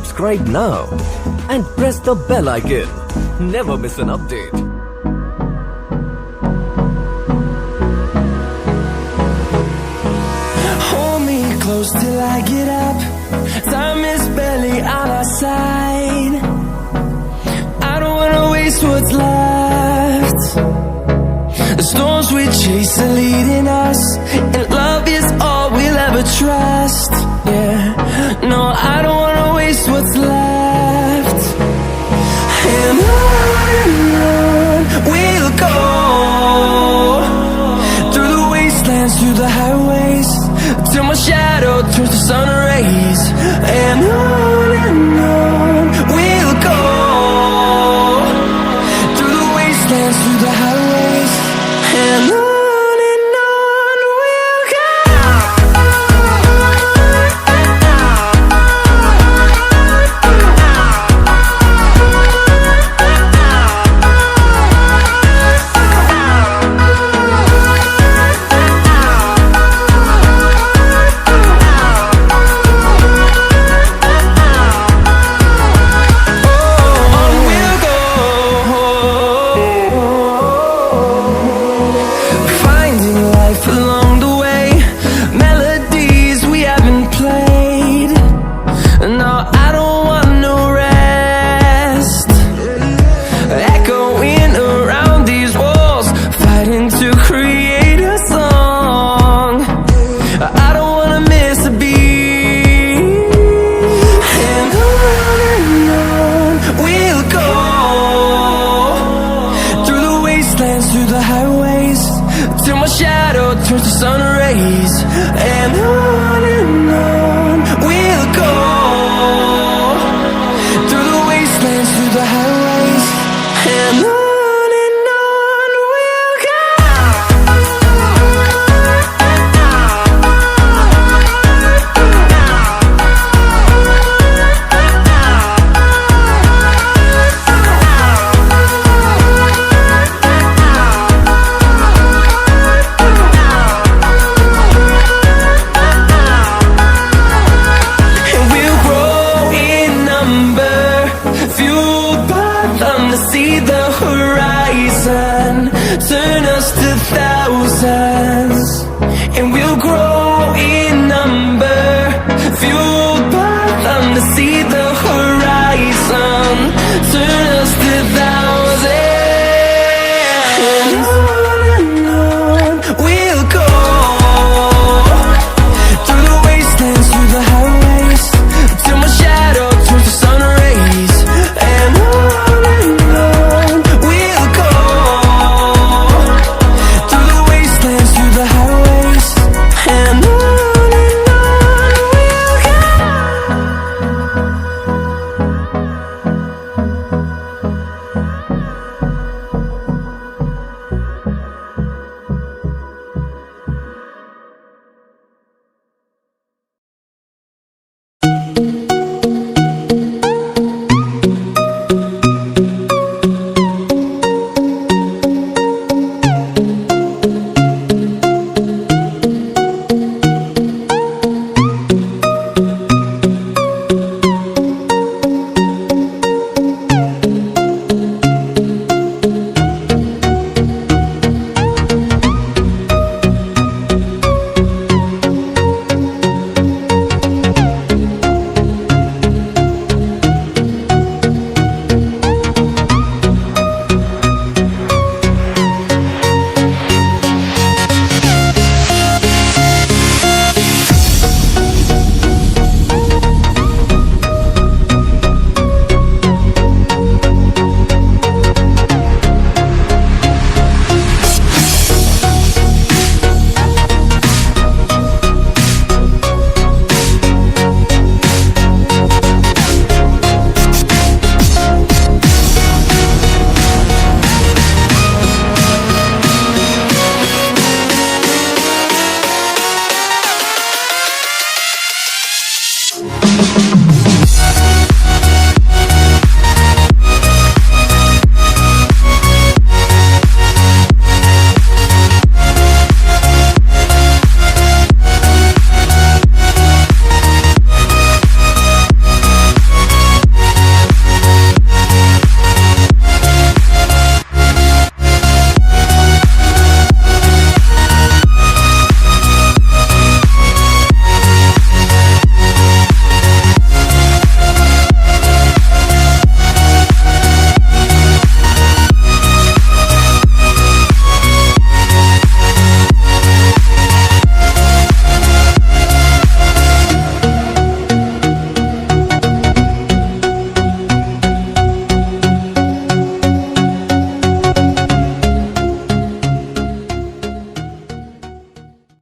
subscribe now and press the bell icon. Never miss an update. Hold me close till I get up. Time is barely on our side. I don't wanna waste what's left. The storms we chase are leading us, and love is all we'll ever trust. Yeah, no, I don't wanna waste what's left. And on we'll go, through the wastelands, through the highways, till my shadow turns to sun rays. And on we'll go, through the wastelands, through the highways, and on we'll go. Through the highways, till my shadow turns to sun rays. And on we'll go, through the wastelands, through the highways, and on we'll go. See the horizon, turn us to thousands, and we'll grow in number, fueled by them to see the